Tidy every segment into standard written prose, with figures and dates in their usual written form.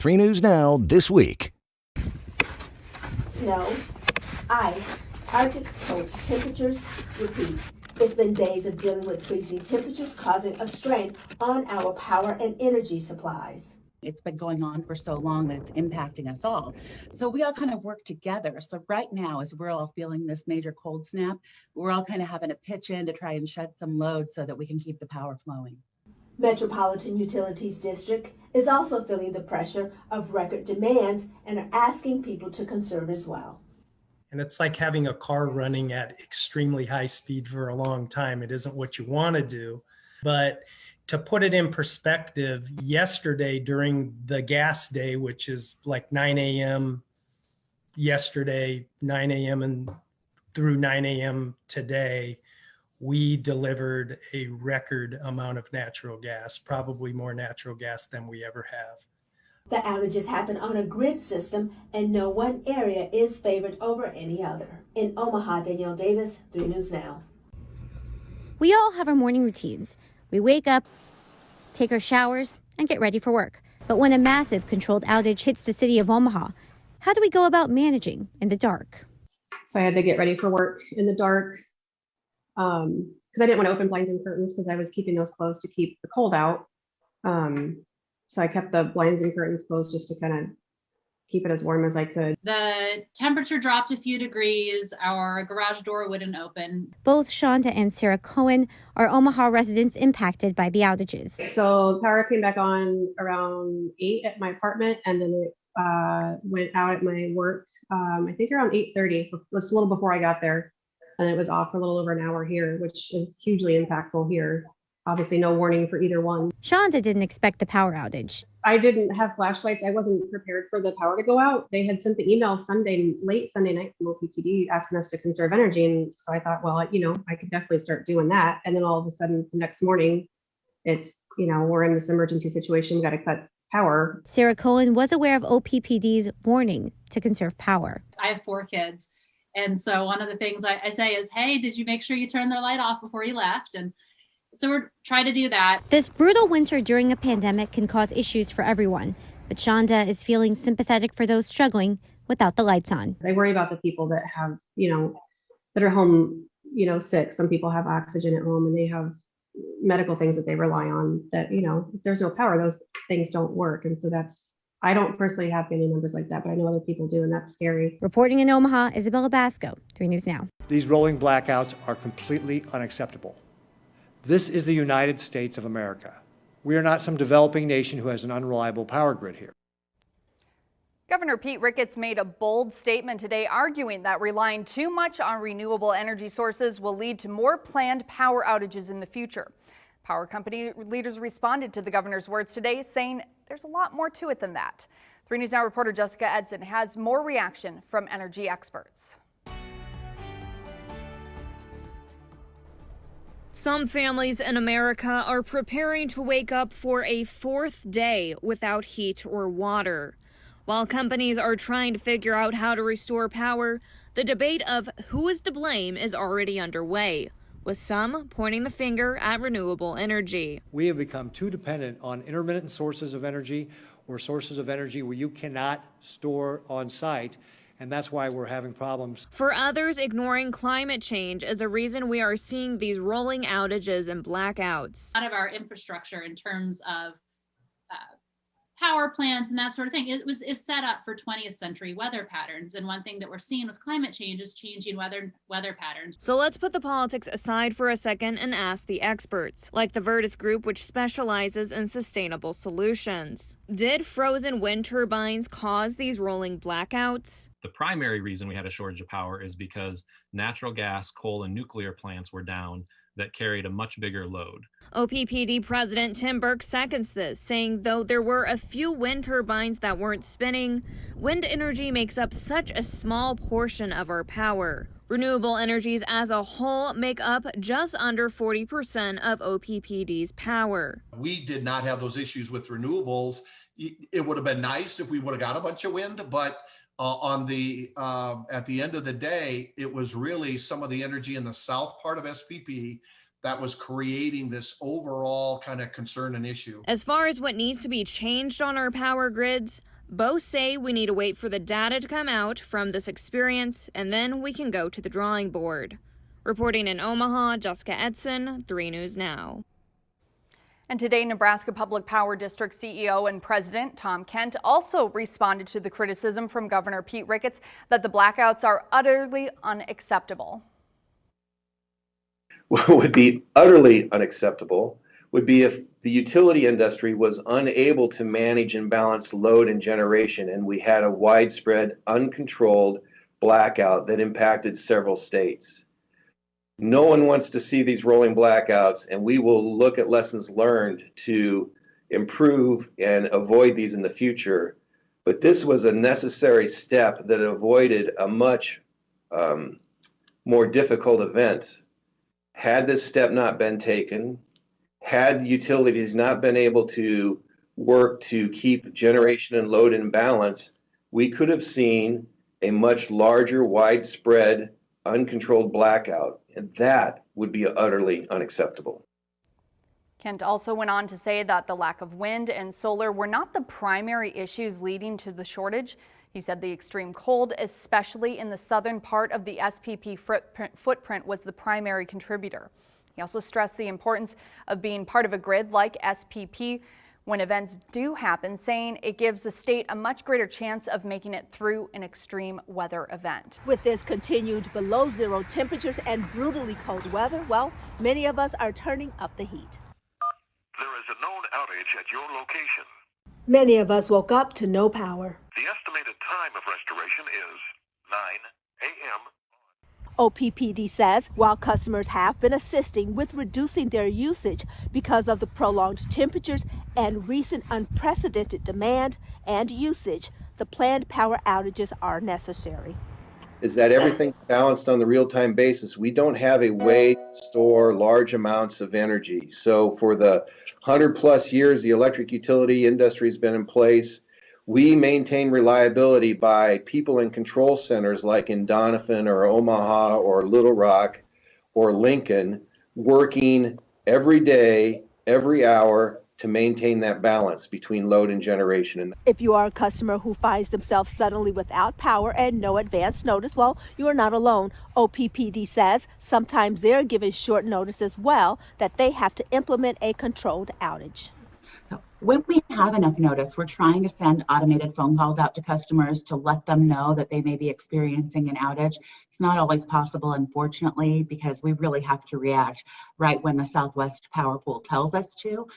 3 News Now this week. Snow, ice, Arctic cold temperatures. Repeat. It's been days of dealing with freezing temperatures causing a strain on our power and energy supplies. It's been going on for so long that it's impacting us all. So we all kind of work together. So right now, as we're all feeling this major cold snap, we're all kind of having to pitch in to try and shed some load so that we can keep the power flowing. Metropolitan Utilities District is also feeling the pressure of record demands and are asking people to conserve as well. And it's like having a car running at extremely high speed for a long time. It isn't what you want to do. But to put it in perspective, yesterday during the gas day, which is like 9 a.m. yesterday, 9 a.m. and through 9 a.m. today, we delivered a record amount of natural gas, probably more natural gas than we ever have. The outages happen on a grid system, and no one area is favored over any other. In Omaha, Danielle Davis, 3 News Now. We all have our morning routines. We wake up, take our showers, and get ready for work. But when a massive controlled outage hits the city of Omaha, how do we go about managing in the dark? So I had to get ready for work in the dark because I didn't want to open blinds and curtains because I was keeping those closed to keep the cold out. So I kept the blinds and curtains closed just to kind of keep it as warm as I could. The temperature dropped a few degrees. Our garage door wouldn't open. Both Shonda and Sarah Cohen are Omaha residents impacted by the outages. So the power came back on around 8 at my apartment, and then it went out at my work, I think around 8:30, just a little before I got there. And it was off for a little over an hour here, which is hugely impactful here. Obviously no warning for either one. Shonda didn't expect the power outage. I didn't have flashlights. I wasn't prepared for the power to go out. They had sent the email late Sunday night from OPPD asking us to conserve energy. And so I thought, well, I could definitely start doing that. And then all of a sudden the next morning, it's, we're in this emergency situation. We got to cut power. Sarah Cohen was aware of OPPD's warning to conserve power. I have 4 kids. And so one of the things I say is, hey, did you make sure you turned their light off before you left? And so we're trying to do that. This brutal winter during a pandemic can cause issues for everyone, but Shonda is feeling sympathetic for those struggling without the lights on. I worry about the people that have, that are home, sick. Some people have oxygen at home and they have medical things that they rely on that, if there's no power, those things don't work. And so I don't personally have family members like that, but I know other people do, and that's scary. Reporting in Omaha, Isabella Basco, 3 News Now. These rolling blackouts are completely unacceptable. This is the United States of America. We are not some developing nation who has an unreliable power grid here. Governor Pete Ricketts made a bold statement today arguing that relying too much on renewable energy sources will lead to more planned power outages in the future. Power company leaders responded to the governor's words today, saying there's a lot more to it than that. 3 News Now reporter Jessica Edson has more reaction from energy experts. Some families in America are preparing to wake up for a 4th day without heat or water. While companies are trying to figure out how to restore power, the debate of who is to blame is already underway, with some pointing the finger at renewable energy. We have become too dependent on intermittent sources of energy or sources of energy where you cannot store on site. And that's why we're having problems. For others, ignoring climate change is a reason we are seeing these rolling outages and blackouts. A lot of our infrastructure in terms of power plants and that sort of thing, is set up for 20th century weather patterns. And one thing that we're seeing with climate change is changing weather patterns. So let's put the politics aside for a second and ask the experts, like the Virtus Group, which specializes in sustainable solutions. Did frozen wind turbines cause these rolling blackouts? The primary reason we had a shortage of power is because natural gas, coal, and nuclear plants were down that carried a much bigger load. OPPD President Tim Burke seconds this, saying though there were a few wind turbines that weren't spinning, wind energy makes up such a small portion of our power. Renewable energies as a whole make up just under 40% of OPPD's power. We did not have those issues with renewables. It would have been nice if we would have got a bunch of wind, but at the end of the day, it was really some of the energy in the south part of SPP that was creating this overall kind of concern and issue. As far as what needs to be changed on our power grids, both say we need to wait for the data to come out from this experience, and then we can go to the drawing board. Reporting in Omaha, Jessica Edson, 3 News Now. And today, Nebraska Public Power District CEO and President Tom Kent also responded to the criticism from Governor Pete Ricketts that the blackouts are utterly unacceptable. What would be utterly unacceptable would be if the utility industry was unable to manage and balance load and generation, and we had a widespread, uncontrolled blackout that impacted several states. No one wants to see these rolling blackouts, and we will look at lessons learned to improve and avoid these in the future. But this was a necessary step that avoided a much more difficult event. Had this step not been taken, had utilities not been able to work to keep generation and load in balance, we could have seen a much larger, widespread, uncontrolled blackout, and that would be utterly unacceptable. Kent also went on to say that the lack of wind and solar were not the primary issues leading to the shortage. He said the extreme cold, especially in the southern part of the SPP footprint, was the primary contributor. He also stressed the importance of being part of a grid like SPP when events do happen, saying it gives the state a much greater chance of making it through an extreme weather event. With this continued below zero temperatures and brutally cold weather, well, many of us are turning up the heat. There is a known outage at your location. Many of us woke up to no power. The estimated time of restoration is 9 a.m. OPPD says while customers have been assisting with reducing their usage because of the prolonged temperatures and recent unprecedented demand and usage, the planned power outages are necessary. Is that everything's balanced on the real-time basis. We don't have a way to store large amounts of energy. So for the 100+ years the electric utility industry has been in place, we maintain reliability by people in control centers like in Doniphan or Omaha or Little Rock or Lincoln, working every day, every hour to maintain that balance between load and generation. If you are a customer who finds themselves suddenly without power and no advance notice, well, you are not alone. OPPD says sometimes they're given short notice as well that they have to implement a controlled outage. So when we have enough notice, we're trying to send automated phone calls out to customers to let them know that they may be experiencing an outage. It's not always possible, unfortunately, because we really have to react right when the Southwest Power Pool tells us to.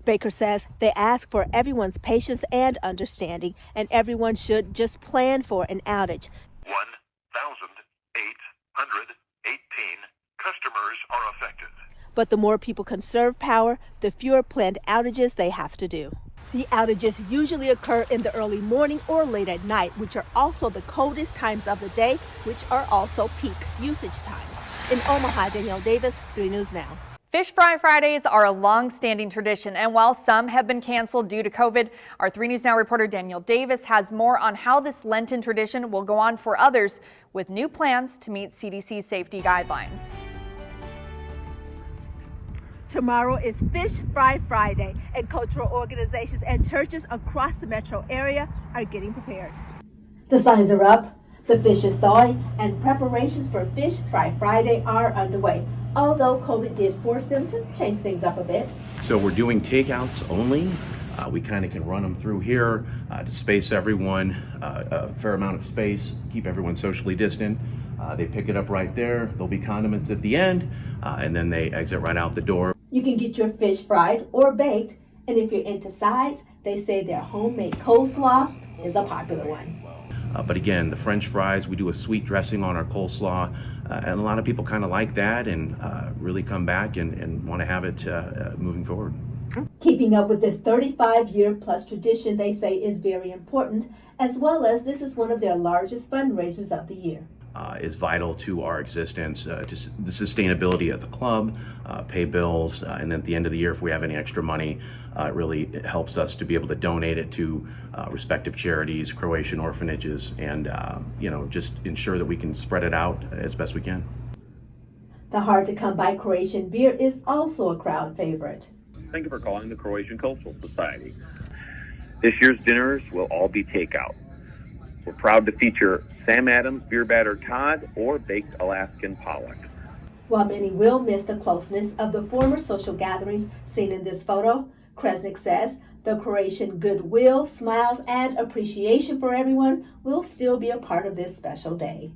Baker says they ask for everyone's patience and understanding, and everyone should just plan for an outage. 1,818 customers are affected. But the more people conserve power, the fewer planned outages they have to do. The outages usually occur in the early morning or late at night, which are also the coldest times of the day, which are also peak usage times. In Omaha, Danielle Davis, 3 News Now. Fish Fry Fridays are a long-standing tradition, and while some have been canceled due to COVID, our 3 News Now reporter Danielle Davis has more on how this Lenten tradition will go on for others with new plans to meet CDC safety guidelines. Tomorrow is Fish Fry Friday, and cultural organizations and churches across the metro area are getting prepared. The signs are up, the fish is thawing, and preparations for Fish Fry Friday are underway, although COVID did force them to change things up a bit. So we're doing takeouts only. We kind of can run them through here to space everyone, a fair amount of space, keep everyone socially distant. They pick it up right there. There'll be condiments at the end, and then they exit right out the door. You can get your fish fried or baked, and if you're into sides, they say their homemade coleslaw is a popular one. But again, the French fries, we do a sweet dressing on our coleslaw, and a lot of people kind of like that and really come back and want to have it moving forward. Keeping up with this 35-year-plus tradition, they say, is very important, as well as this is one of their largest fundraisers of the year. Is vital to our existence, just the sustainability of the club, pay bills, and then at the end of the year, if we have any extra money, it really helps us to be able to donate it to respective charities, Croatian orphanages, and just ensure that we can spread it out as best we can. The hard-to-come-by Croatian beer is also a crowd favorite. Thank you for calling the Croatian Cultural Society. This year's dinners will all be takeout. We're proud to feature Sam Adams beer battered cod or baked Alaskan pollock. While many will miss the closeness of the former social gatherings seen in this photo, Kresnik says the Croatian goodwill, smiles, and appreciation for everyone will still be a part of this special day.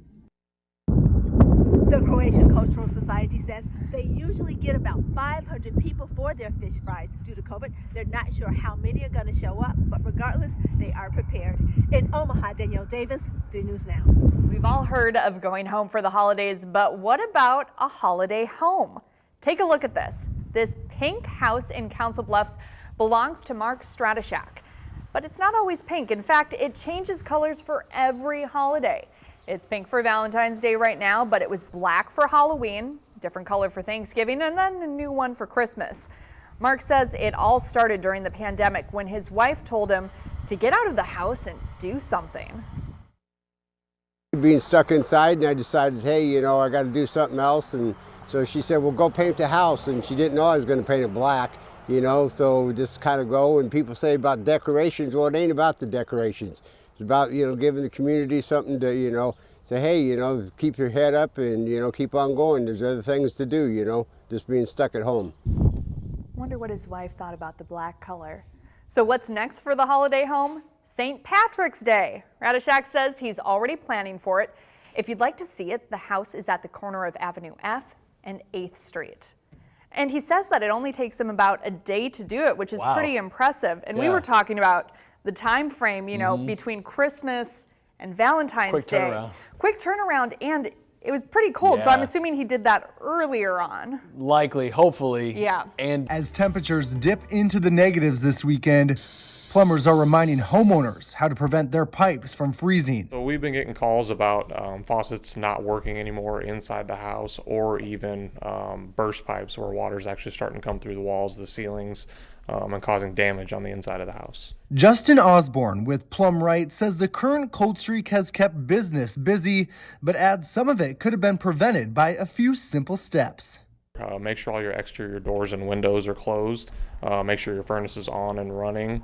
The Croatian Cultural Society says they usually get about 500 people for their fish fries. Due to COVID, they're not sure how many are going to show up, but regardless, they are prepared. In Omaha, Danielle Davis, 3 News Now. We've all heard of going home for the holidays, but what about a holiday home? Take a look at this. This pink house in Council Bluffs belongs to Mark Stratashak, but it's not always pink. In fact, it changes colors for every holiday. It's pink for Valentine's Day right now, but it was black for Halloween, different color for Thanksgiving, and then a new one for Christmas. Mark says it all started during the pandemic when his wife told him to get out of the house and do something. Being stuck inside, and I decided, hey, I got to do something else. And so she said, well, go paint the house. And she didn't know I was going to paint it black, so just kind of go. And people say about decorations, well, it ain't about the decorations. It's about, giving the community something to, say, hey, keep your head up and, keep on going. There's other things to do, just being stuck at home. Wonder what his wife thought about the black color. So what's next for the holiday home? St. Patrick's Day. Radishak says he's already planning for it. If you'd like to see it, the house is at the corner of Avenue F and 8th Street. And he says that it only takes him about a day to do it, which is pretty impressive. And we were talking about the time frame, between Christmas and Valentine's Day. Quick turnaround, and it was pretty cold, so I'm assuming he did that earlier on. Likely, hopefully. Yeah. And as temperatures dip into the negatives this weekend, plumbers are reminding homeowners how to prevent their pipes from freezing. So we've been getting calls about faucets not working anymore inside the house, or even burst pipes where water's actually starting to come through the walls, the ceilings, and causing damage on the inside of the house. Justin Osborne with Plum Right says the current cold streak has kept business busy, but adds some of it could have been prevented by a few simple steps. Make sure all your exterior doors and windows are closed. Make sure your furnace is on and running.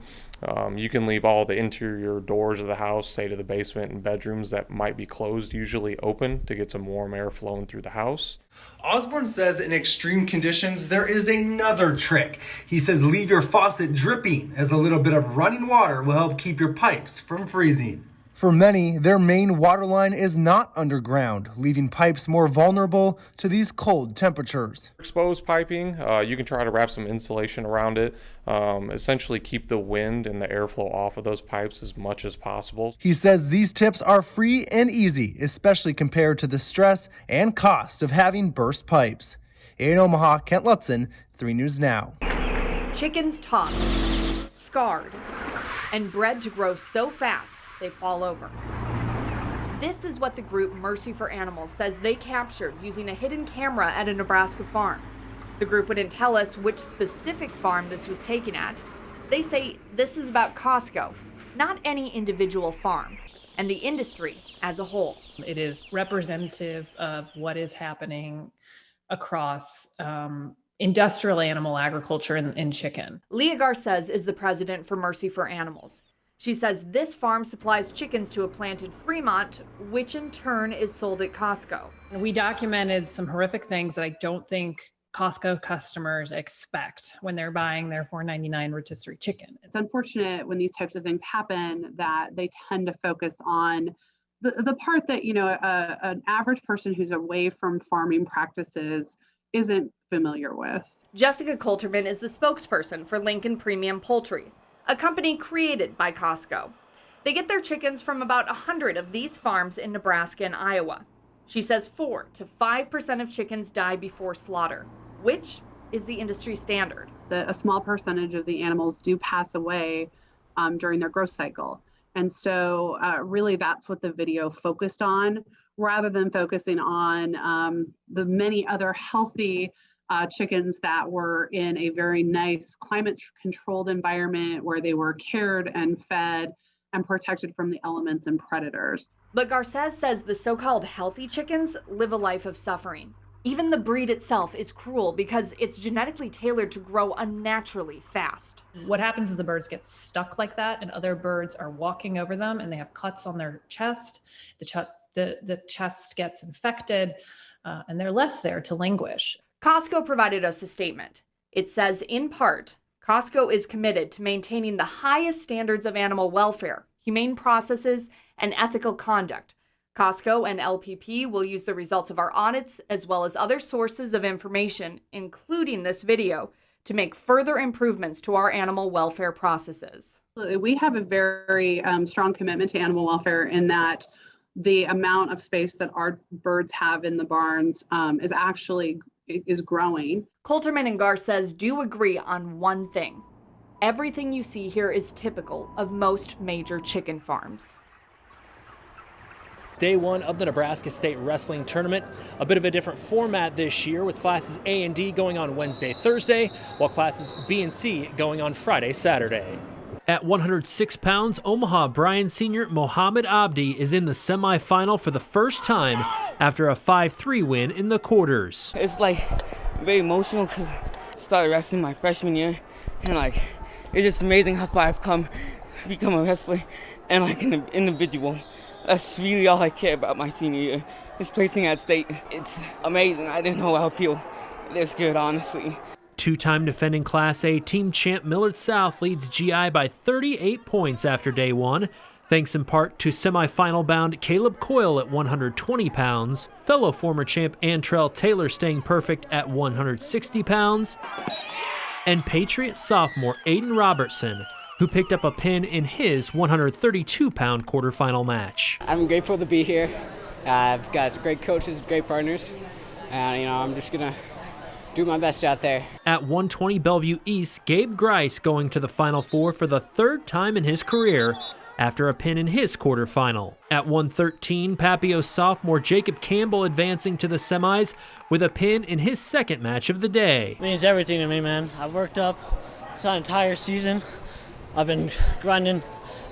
You can leave all the interior doors of the house, say to the basement and bedrooms that might be closed, usually open to get some warm air flowing through the house. Osborne says in extreme conditions, there is another trick. He says leave your faucet dripping, as a little bit of running water will help keep your pipes from freezing. For many, their main water line is not underground, leaving pipes more vulnerable to these cold temperatures. Exposed piping, you can try to wrap some insulation around it, essentially keep the wind and the airflow off of those pipes as much as possible. He says these tips are free and easy, especially compared to the stress and cost of having burst pipes. In Omaha, Kent Lutzen, 3 News Now. Chickens tossed, scarred, and bred to grow so fast they fall over. This is what the group Mercy for Animals says they captured using a hidden camera at a Nebraska farm. The group wouldn't tell us which specific farm this was taken at. They say this is about Costco, not any individual farm, and the industry as a whole. It is representative of what is happening across industrial animal agriculture and chicken. Leah Garces is the president for Mercy for Animals. She says this farm supplies chickens to a plant in Fremont, which in turn is sold at Costco. We documented some horrific things that I don't think Costco customers expect when they're buying their $4.99 rotisserie chicken. It's unfortunate when these types of things happen that they tend to focus on the part that, an average person who's away from farming practices isn't familiar with. Jessica Coulterman is the spokesperson for Lincoln Premium Poultry, a company created by Costco. They get their chickens from about 100 of these farms in Nebraska and Iowa. She says 4 to 5% of chickens die before slaughter, which is the industry standard. A small percentage of the animals do pass away during their growth cycle. And so really that's what the video focused on, rather than focusing on the many other healthy chickens that were in a very nice climate-controlled environment where they were cared and fed and protected from the elements and predators. But Garces says the so-called healthy chickens live a life of suffering. Even the breed itself is cruel because it's genetically tailored to grow unnaturally fast. What happens is the birds get stuck like that, and other birds are walking over them and they have cuts on their chest. The chest gets infected and they're left there to languish. Costco provided us a statement. It says, in part, Costco is committed to maintaining the highest standards of animal welfare, humane processes, and ethical conduct. Costco and LPP will use the results of our audits as well as other sources of information, including this video, to make further improvements to our animal welfare processes. We have a very strong commitment to animal welfare in that the amount of space that our birds have in the barns is growing. Coulterman and Gar says do agree on one thing. Everything you see here is typical of most major chicken farms. Day one of the Nebraska State Wrestling Tournament. A bit of a different format this year with classes A and D going on Wednesday, Thursday, while classes B and C going on Friday, Saturday. At 106 pounds, Omaha Bryan senior Mohammed Abdi is in the semifinal for the first time after a 5-3 win in the quarters. It's like very emotional because I started wrestling my freshman year, and it's just amazing how far I've become a wrestler and an individual. That's really all I care about my senior year, is placing at state. It's amazing. I didn't know how I feel this good, honestly. Two-time defending Class A team champ Millard South leads GI by 38 points after day one, thanks in part to semifinal-bound Caleb Coyle at 120 pounds, fellow former champ Antrell Taylor staying perfect at 160 pounds, and Patriot sophomore Aiden Robertson, who picked up a pin in his 132-pound quarterfinal match. I'm grateful to be here. I've got great coaches, great partners, and I'm just gonna do my best out there. At 120 Bellevue East, Gabe Grice going to the Final Four for the third time in his career after a pin in his quarterfinal. At 113, Papio sophomore Jacob Campbell advancing to the semis with a pin in his second match of the day. It means everything to me, man. I've worked up this entire season. I've been grinding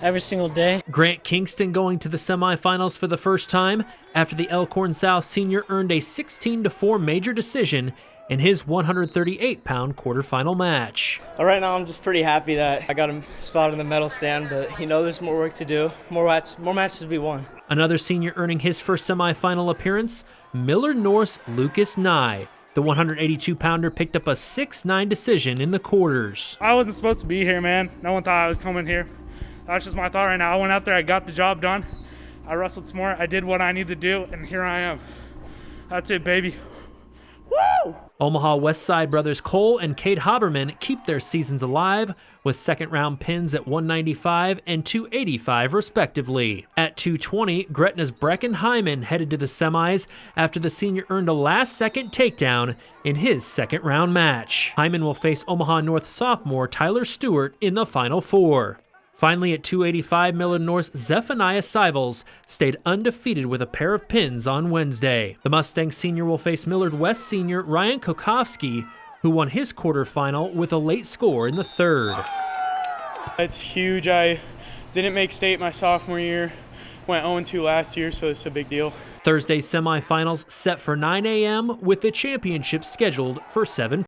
every single day. Grant Kingston going to the semifinals for the first time after the Elkhorn South senior earned a 16-4 major decision in his 138-pound quarterfinal match. Right now, I'm just pretty happy that I got a spot in the medal stand, but there's more work to do, more matches to be won. Another senior earning his first semifinal appearance, Millard North's Lucas Nye. The 182-pounder picked up a 6-9 decision in the quarters. I wasn't supposed to be here, man. No one thought I was coming here. That's just my thought right now. I went out there, I got the job done. I wrestled smart, I did what I needed to do, and here I am. That's it, baby. Woo! Omaha West Side brothers Cole and Kate Haberman keep their seasons alive with second-round pins at 195 and 285 respectively. At 220, Gretna's Brecken Hyman headed to the semis after the senior earned a last-second takedown in his second-round match. Hyman will face Omaha North sophomore Tyler Stewart in the Final Four. Finally, at 285, Millard North's Zephaniah Sivels stayed undefeated with a pair of pins on Wednesday. The Mustang senior will face Millard West senior Ryan Kokowski, who won his quarterfinal with a late score in the third. It's huge. I didn't make state my sophomore year, went 0-2 last year, so it's a big deal. Thursday's semifinals set for 9 a.m. with the championship scheduled for 7